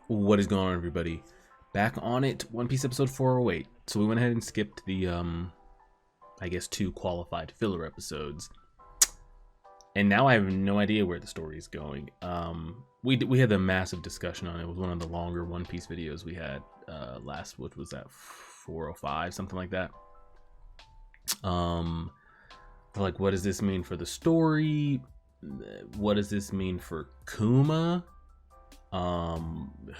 What is going on, everybody? Back on it, One Piece episode 408. So we went ahead and skipped the, I guess, 2 qualified filler episodes. And now I have no idea where the story is going. We had a massive discussion on it. It was one of the longer One Piece videos we had last, what was that, 405, something like that. Like, what does this mean for the story? What does this mean for Kuma?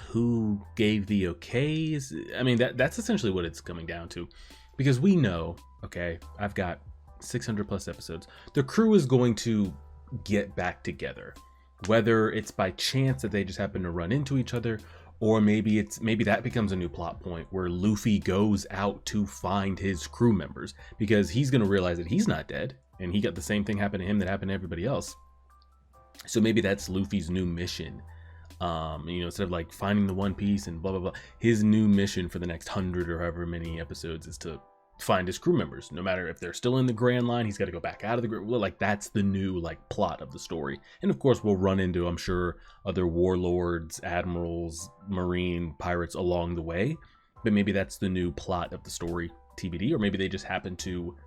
Who gave the okays? I mean, that's essentially what it's coming down to, because we know, okay, I've got 600 plus episodes. The crew is going to get back together, whether it's by chance that they just happen to run into each other, or maybe that becomes a new plot point where Luffy goes out to find his crew members, because he's going to realize that he's not dead and he got the same thing happen to him that happened to everybody else. So maybe that's Luffy's new mission. Instead of like finding the One Piece and blah blah blah, his new mission for the next 100 or however many episodes is to find his crew members. No matter if they're still in the Grand Line, he's got to go back out of the Grand. Well, like, that's the new like plot of the story. And of course, we'll run into, I'm sure, other warlords, admirals, marine pirates along the way. But maybe that's the new plot of the story, TBD. Or maybe they just happen to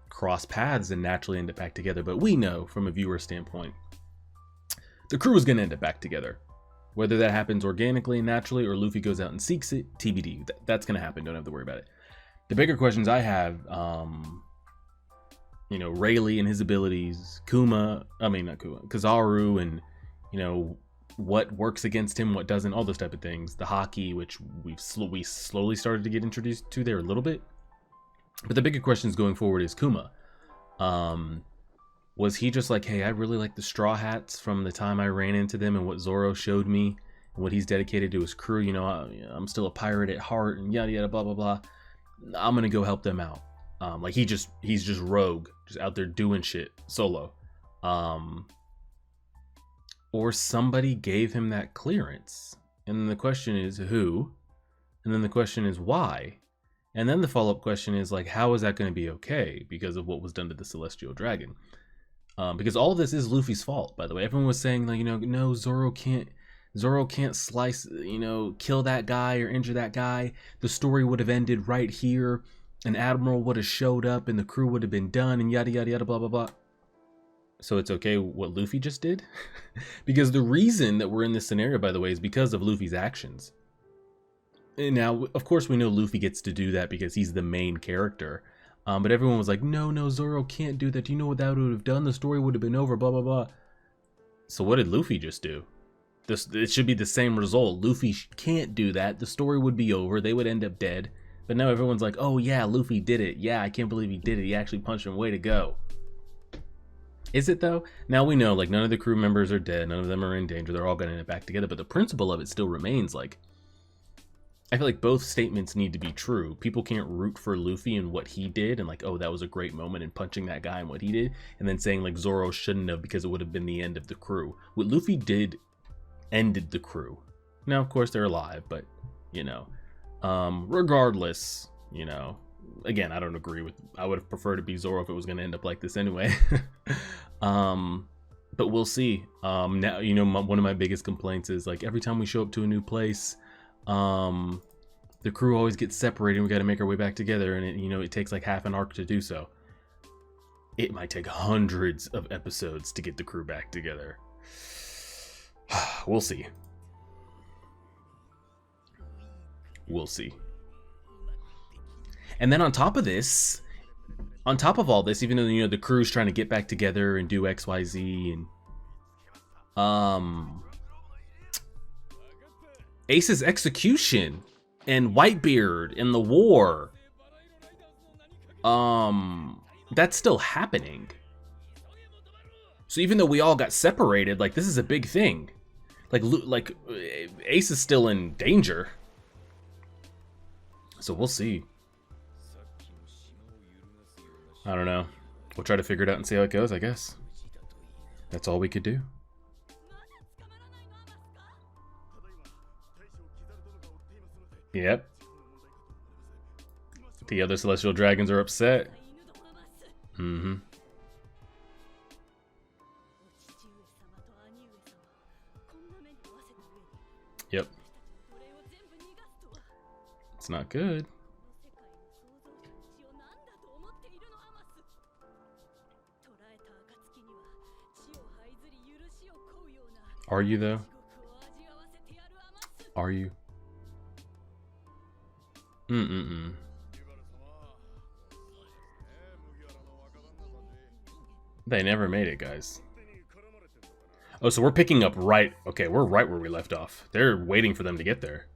cross paths and naturally end up back together. But we know from a viewer standpoint, the crew is going to end up back together. Whether that happens organically and naturally, or Luffy goes out and seeks it, TBD. That's going to happen. Don't have to worry about it. The bigger questions I have, Rayleigh and his abilities, Kizaru, and, what works against him, what doesn't, all those type of things. The hockey, which we slowly started to get introduced to there a little bit. But the bigger questions going forward is Kuma. Was he just like, hey, I really like the Straw Hats from the time I ran into them and what Zoro showed me and what he's dedicated to his crew? I'm still a pirate at heart and yada yada blah blah blah. I'm gonna go help them out. He's just rogue, just out there doing shit solo. Or somebody gave him that clearance. And then the question is who? And then the question is why? And then the follow-up question is like, how is that going to be okay because of what was done to the Celestial Dragon? Because all of this is Luffy's fault, by the way. Everyone was saying, like, no, Zoro can't slice, kill that guy or injure that guy. The story would have ended right here. An admiral would have showed up and the crew would have been done and yada, yada, yada, blah, blah, blah. So it's okay what Luffy just did? Because the reason that we're in this scenario, by the way, is because of Luffy's actions. And now, of course, we know Luffy gets to do that because he's the main character. But everyone was like, no, Zoro can't do that. Do you know what that would have done? The story would have been over, blah, blah, blah. So what did Luffy just do? It should be the same result. Luffy can't do that. The story would be over. They would end up dead. But now everyone's like, oh yeah, Luffy did it. Yeah, I can't believe he did it. He actually punched him. Way to go. Is it though? Now we know, like, none of the crew members are dead. None of them are in danger. They're all going to end up back together. But the principle of it still remains, like, I feel like both statements need to be true. People can't root for Luffy and what he did and like, oh, that was a great moment in punching that guy and what he did, and then saying like Zoro shouldn't have because it would have been the end of the crew. What Luffy did ended the crew. Now, of course, they're alive, but regardless, again, I don't agree with. I would have preferred to be Zoro if it was going to end up like this anyway. But we'll see. Now, one of my biggest complaints is like every time we show up to a new place, the crew always gets separated and we got to make our way back together, and it takes like half an arc to do so. It might take hundreds of episodes to get the crew back together. We'll see. And then on top of all this, even though the crew's trying to get back together and do XYZ, and Ace's execution and Whitebeard and the war, that's still happening. So even though we all got separated, like, this is a big thing. Like Ace is still in danger. So we'll see. I don't know. We'll try to figure it out and see how it goes, I guess. That's all we could do. Yep. The other Celestial Dragons are upset. Mm-hmm. Yep. It's not good. Are you though? Are you? They never made it, guys. Oh, so we're picking up right... Okay, we're right where we left off. They're waiting for them to get there.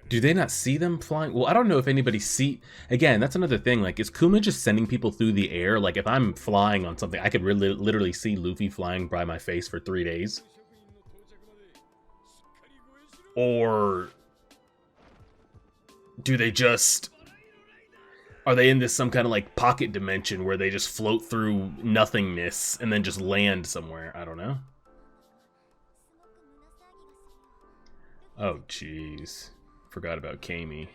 Do they not see them flying? Well, I don't know if anybody see... Again, that's another thing. Like, is Kuma just sending people through the air? Like, if I'm flying on something, I could really, literally see Luffy flying by my face for 3 days. Or... do they just... Are they in this some kind of, like, pocket dimension where they just float through nothingness and then just land somewhere? I don't know. Oh, jeez. Forgot about Kami.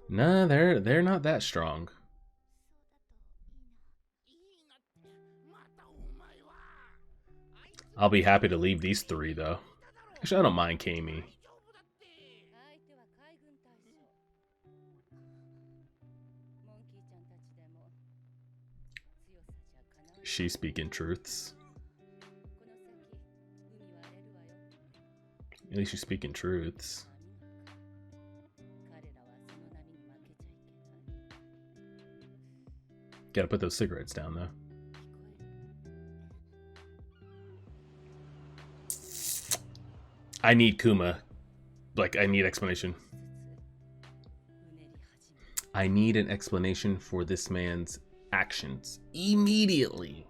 Nah, they're not that strong. I'll be happy to leave these 3 though. Actually, I don't mind Kami. She's speaking truths. At least she's speaking truths. Gotta put those cigarettes down though. I need Kuma. Like, I need explanation. I need an explanation for this man's actions immediately.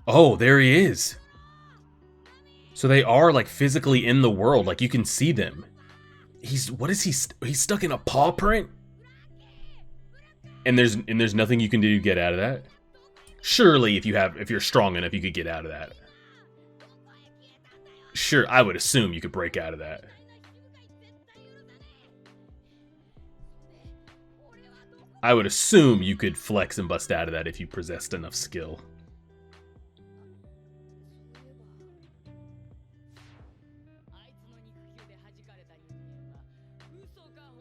Oh, there he is. So they are like physically in the world, like you can see them. What is he? He's stuck in a paw print? And there's nothing you can do to get out of that? Surely if you're strong enough, you could get out of that. Sure, I would assume you could break out of that. I would assume you could flex and bust out of that if you possessed enough skill.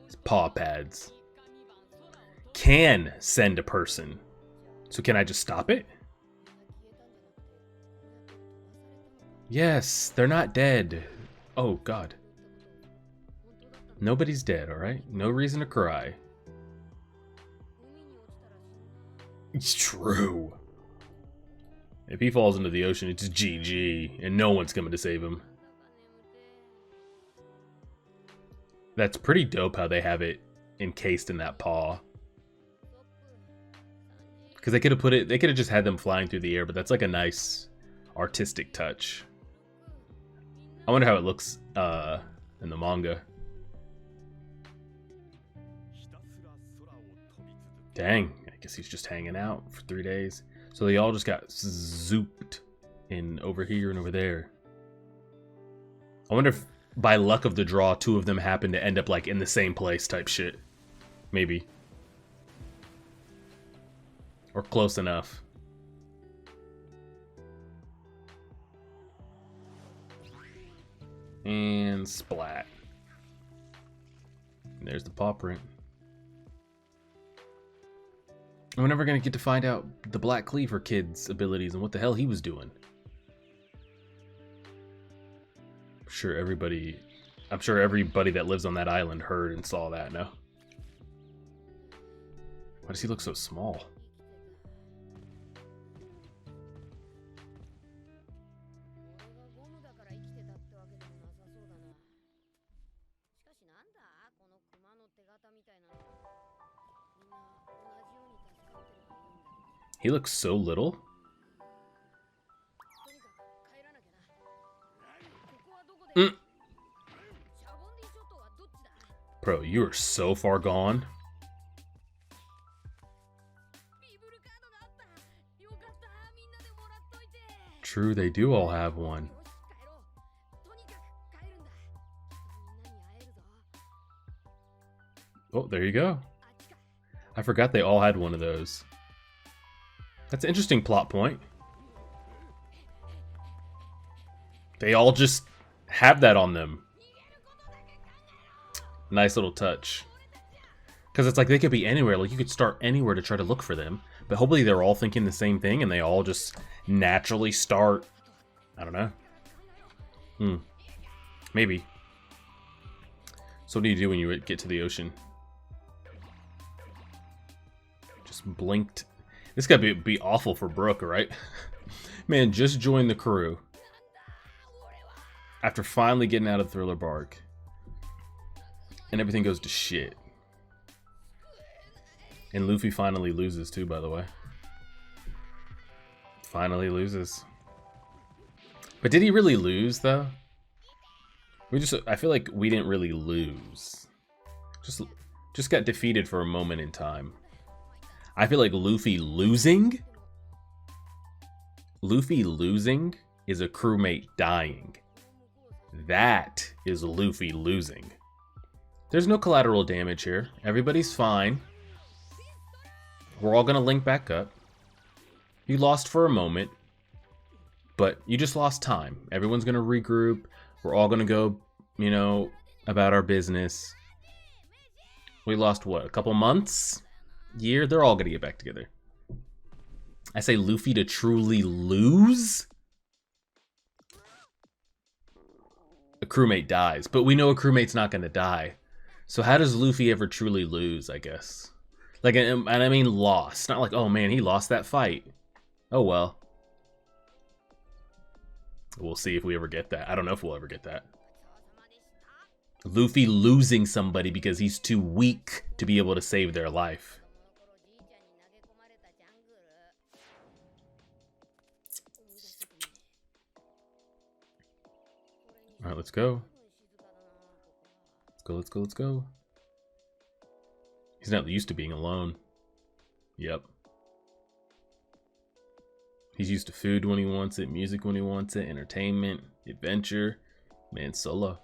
His paw pads can send a person. So can I just stop it? Yes, they're not dead. Oh, God. Nobody's dead, alright? No reason to cry. It's true. If he falls into the ocean, it's GG, and no one's coming to save him. That's pretty dope how they have it encased in that paw. Because they could have just had them flying through the air, but that's like a nice artistic touch. I wonder how it looks in the manga. Dang, I guess he's just hanging out for 3 days. So they all just got zooped in over here and over there. I wonder if by luck of the draw, 2 of them happen to end up like in the same place type shit. Maybe. Or close enough. And splat. And there's the paw print. And we're never going to get to find out the Black Cleaver kid's abilities and what the hell he was doing. I'm sure everybody that lives on that island heard and saw that, no? Why does he look so small? He looks so little. Bro, you are so far gone. True, they do all have one. Oh, there you go. I forgot they all had one of those. That's an interesting plot point. They all just have that on them. Nice little touch. Because it's like they could be anywhere. Like you could start anywhere to try to look for them. But hopefully they're all thinking the same thing and they all just naturally start. I don't know. Maybe. So what do you do when you get to the ocean? Just blinked. This gotta be awful for Brooke, right? Man, just joined the crew. After finally getting out of Thriller Bark. And everything goes to shit. And Luffy finally loses too, by the way. Finally loses. But did he really lose, though? I feel like we didn't really lose. Just got defeated for a moment in time. I feel like Luffy losing is a crewmate dying. That is Luffy losing. There's no collateral damage here. Everybody's fine. We're all gonna link back up. You lost for a moment, but you just lost time. Everyone's gonna regroup. We're all gonna go, you know, about our business. We lost what, a couple months? Year? They're all gonna get back together. I say Luffy to truly lose? A crewmate dies, but we know a crewmate's not gonna die. So how does Luffy ever truly lose, I guess? Like, and I mean lost. Not like, oh man, he lost that fight. Oh well. We'll see if we ever get that. I don't know if we'll ever get that. Luffy losing somebody because he's too weak to be able to save their life. Alright, let's go. Let's go. He's not used to being alone. Yep. He's used to food when he wants it, music when he wants it, entertainment, adventure. Man, solo.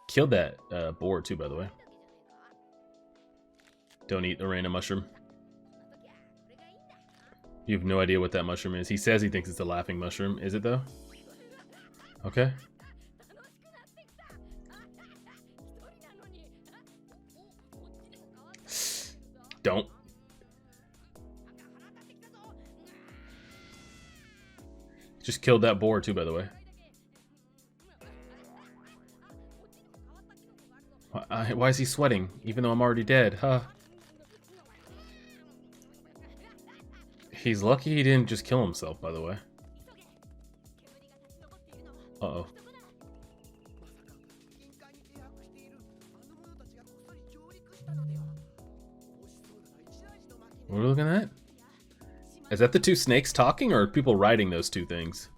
Killed that boar too, by the way. Don't eat the random mushroom. You have no idea what that mushroom is. He says he thinks it's a laughing mushroom. Is it though? Okay. Don't. Just killed that boar too, by the way. Why is he sweating? Even though I'm already dead, huh? He's lucky he didn't just kill himself, by the way. Uh-oh. What are we looking at? Is that the two snakes talking, or are people riding those two things?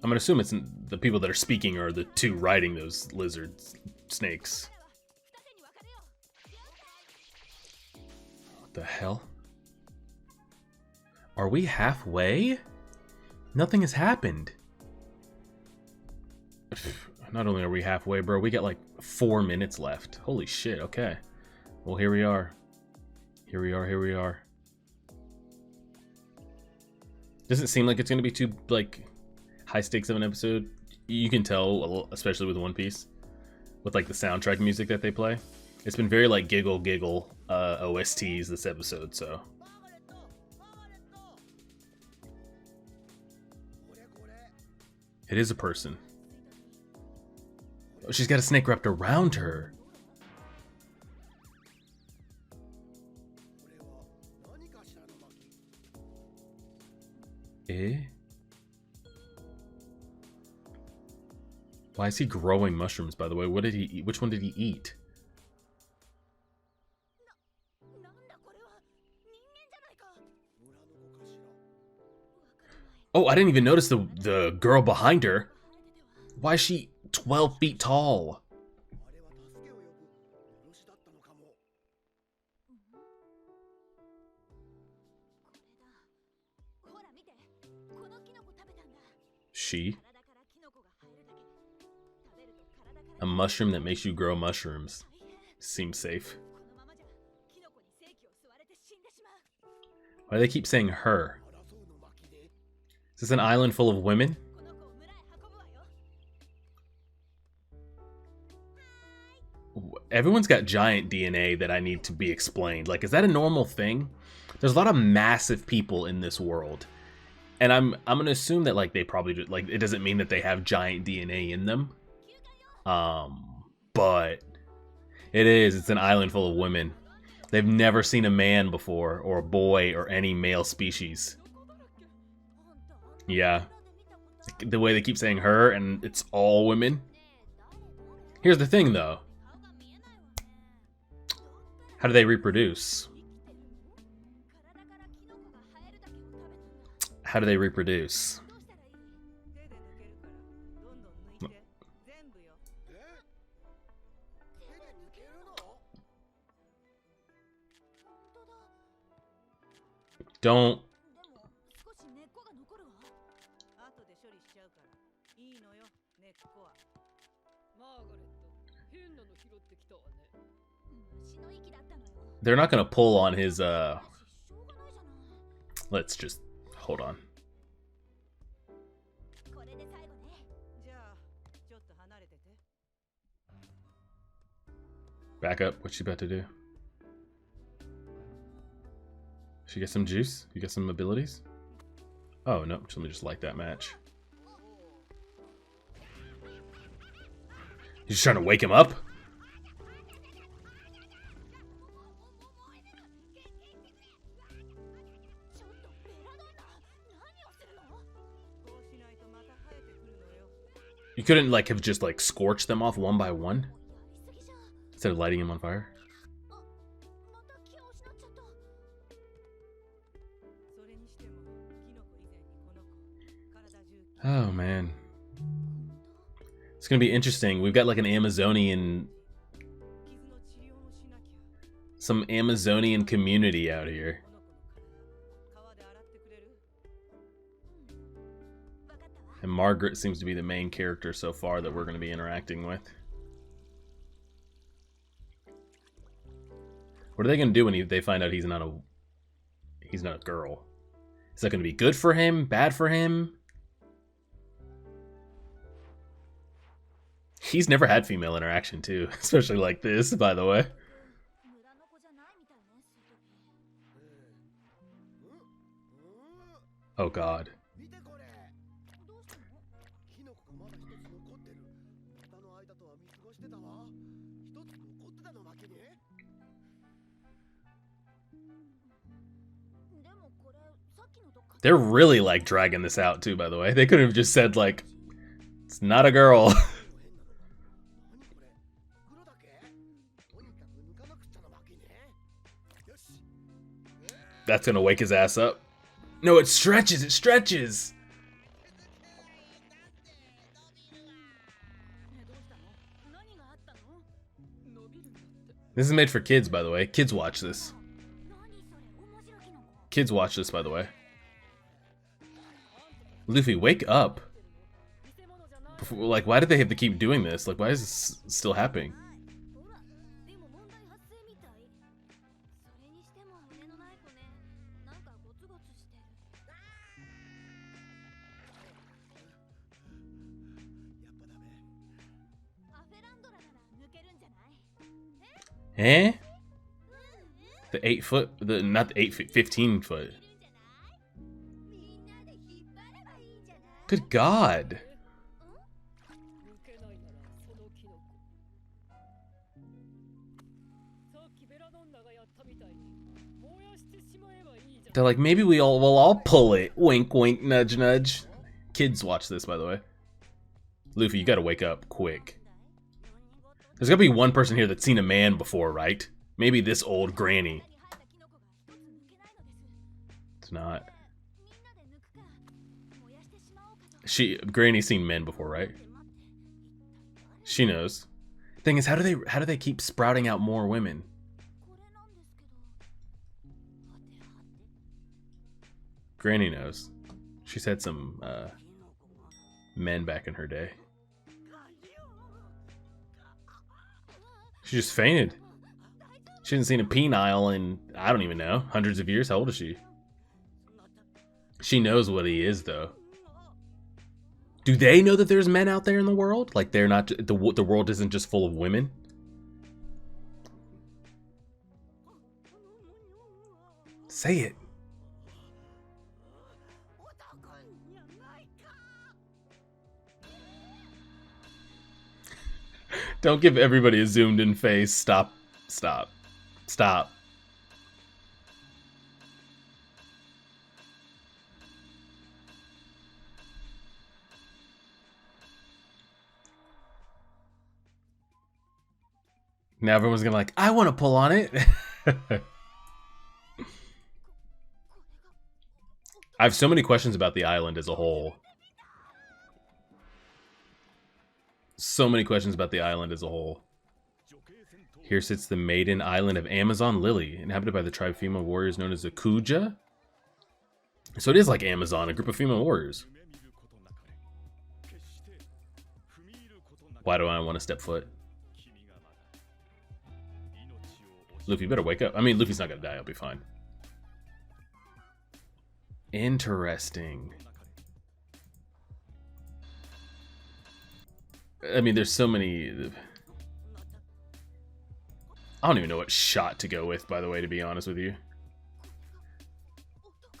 I'm gonna assume it's the people that are speaking are the two riding those lizard snakes. What the hell? Are we halfway? Nothing has happened. Not only are we halfway, bro, we got like 4 minutes left. Holy shit, okay. Well, here we are. Here we are. Doesn't seem like it's gonna be too, like, high stakes of an episode. You can tell, especially with One Piece, with like the soundtrack music that they play. It's been very like giggle OSTs this episode, so. It is a person. Oh, she's got a snake wrapped around her. Eh? Why is he growing mushrooms, by the way? What did he eat? Which one did he eat? Oh, I didn't even notice the girl behind her. Why is she 12 feet tall? She. A mushroom that makes you grow mushrooms. Seems safe. Why do they keep saying her? Is this an island full of women? Everyone's got giant DNA that I need to be explained. Like, is that a normal thing? There's a lot of massive people in this world. And I'm gonna assume that like they probably do, like it doesn't mean that they have giant DNA in them. But it's an island full of women. They've never seen a man before, or a boy, or any male species. Yeah. The way they keep saying her, and it's all women. Here's the thing, though. How do they reproduce? How do they reproduce? Don't. They're not gonna pull on his let's just hold on. Back up. What's she about to do? She get some juice? You get some abilities? Oh no, let me just like that match. He's trying to wake him up? You couldn't like have just like scorched them off one by one? Instead of lighting him on fire? Oh man. It's gonna be interesting. We've got like an Amazonian... some Amazonian community out here. And Margaret seems to be the main character so far that we're going to be interacting with. What are they going to do when they find out he's not a girl? Is that going to be good for him? Bad for him? He's never had female interaction too, especially like this, by the way. Oh god. They're really like dragging this out too, by the way. They could have just said like, it's not a girl. That's gonna wake his ass up. No, it stretches, it stretches! This is made for kids, by the way. Kids watch this. Kids watch this, by the way. Luffy, wake up. Like, why did they have to keep doing this? Like, why is this still happening? Eh? The 8 foot, not the 8 feet, 15 foot. Good God. They're like, maybe we'll all pull it. Wink, wink, nudge, nudge. Kids watch this, by the way. Luffy, you gotta wake up quick. There's gotta be one person here that's seen a man before, right? Maybe this old granny. It's not. Granny's seen men before, right? She knows. Thing is, how do they keep sprouting out more women? Granny knows. She's had some men back in her day. She just fainted. She hasn't seen a penile in, I don't even know, hundreds of years. How old is she? She knows what he is, though. Do they know that there's men out there in the world? Like, they're not, the world isn't just full of women? Say it. Don't give everybody a zoomed in face. Stop. Stop. Stop. Now everyone's gonna like, I want to pull on it. I have so many questions about the island as a whole. So many questions about the island as a whole. Here sits the maiden island of Amazon Lily, inhabited by the tribe of female warriors known as the Kuja. So it is like Amazon, a group of female warriors. Why do I want to step foot? Luffy, better wake up. I mean, Luffy's not gonna die. I'll be fine. Interesting. I mean, there's so many... I don't even know what shot to go with, by the way, to be honest with you.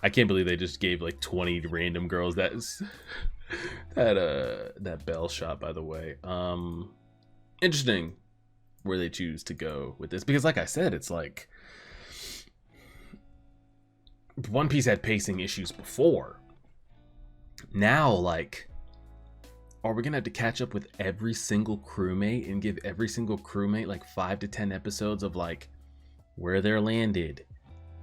I can't believe they just gave like 20 random girls that bell shot, by the way. Interesting where they choose to go with this, because like I said, it's like One Piece had pacing issues before. Now, like, are we gonna have to catch up with every single crewmate and give every single crewmate like 5 to 10 episodes of like where they're landed,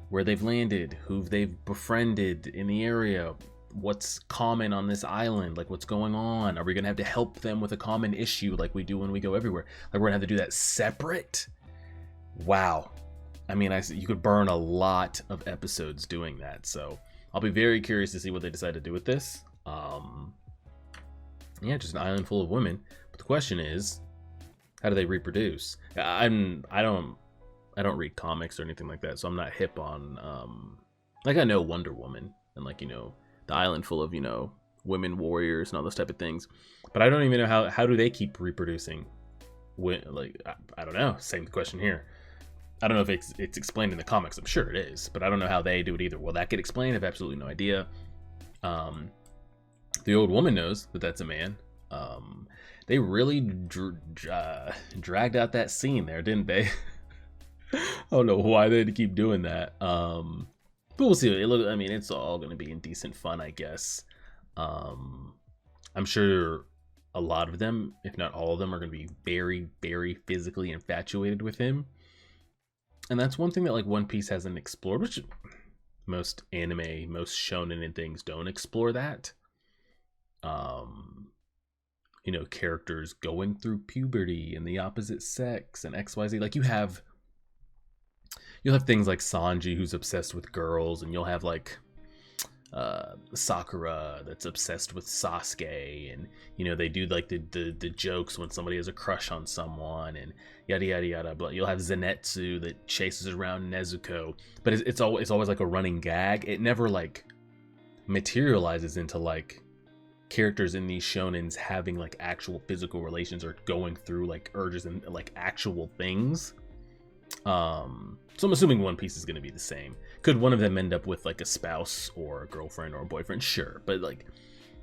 where they've landed, who they've befriended in the area, what's common on this island, like what's going on? Are we gonna have to help them with a common issue like we do when we go everywhere? Like, we're gonna have to do that separate? Wow. I mean, you could burn a lot of episodes doing that, so I'll be very curious to see what they decide to do with this. Yeah, just an island full of women. But the question is, how do they reproduce? I don't read comics or anything like that, so I'm not hip on like, I know Wonder Woman and, like, you know, the island full of, you know, women warriors and all those type of things, but I don't even know how do they keep reproducing. Like, I don't know. Same question here. I don't know if it's explained in the comics. I'm sure it is, but I don't know how they do it either. Will that get explained? I have absolutely no idea. The old woman knows that that's a man. They really dragged out that scene there, didn't they? I don't know why they had to keep doing that. But we'll see. I mean, it's all going to be in decent fun, I guess. I'm sure a lot of them, if not all of them, are going to be very, very physically infatuated with him. And that's one thing that, like, One Piece hasn't explored, which most anime, most shonen and things don't explore that. You know, characters going through puberty and the opposite sex and XYZ. Like, you'll have things like Sanji, who's obsessed with girls, and you'll have like Sakura that's obsessed with Sasuke, and you know, they do like the jokes when somebody has a crush on someone, and yada yada yada. But you'll have Zenitsu that chases around Nezuko, but it's always like a running gag. It never like materializes into like characters in these shonens having like actual physical relations or going through like urges and like actual things. So I'm assuming One Piece is going to be the same. Could one of them end up with like a spouse or a girlfriend or a boyfriend? Sure, but like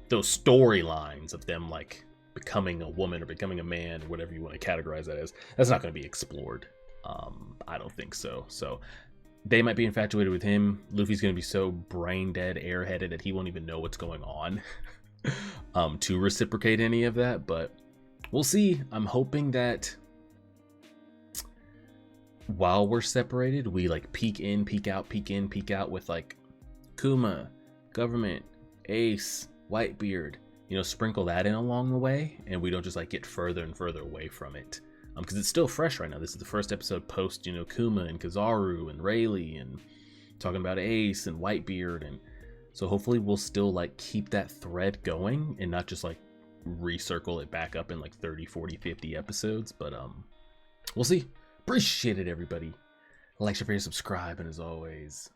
those storylines of them like becoming a woman or becoming a man or whatever you want to categorize that as, that's not going to be explored. I don't think so. So they might be infatuated with him. Luffy's going to be so brain dead, airheaded that he won't even know what's going on to reciprocate any of that. But we'll see. I'm hoping that while we're separated, we like peek in, peek out, peek in, peek out with like Kuma, Government, Ace, Whitebeard, you know, sprinkle that in along the way, and we don't just like get further and further away from it. Because it's still fresh right now. This is the first episode post, you know, Kuma and Kizaru and Rayleigh and talking about Ace and Whitebeard, and so hopefully we'll still like keep that thread going and not just like recircle it back up in like 30, 40, 50 episodes, but we'll see. Appreciate it, everybody. Like, share, subscribe, and as always,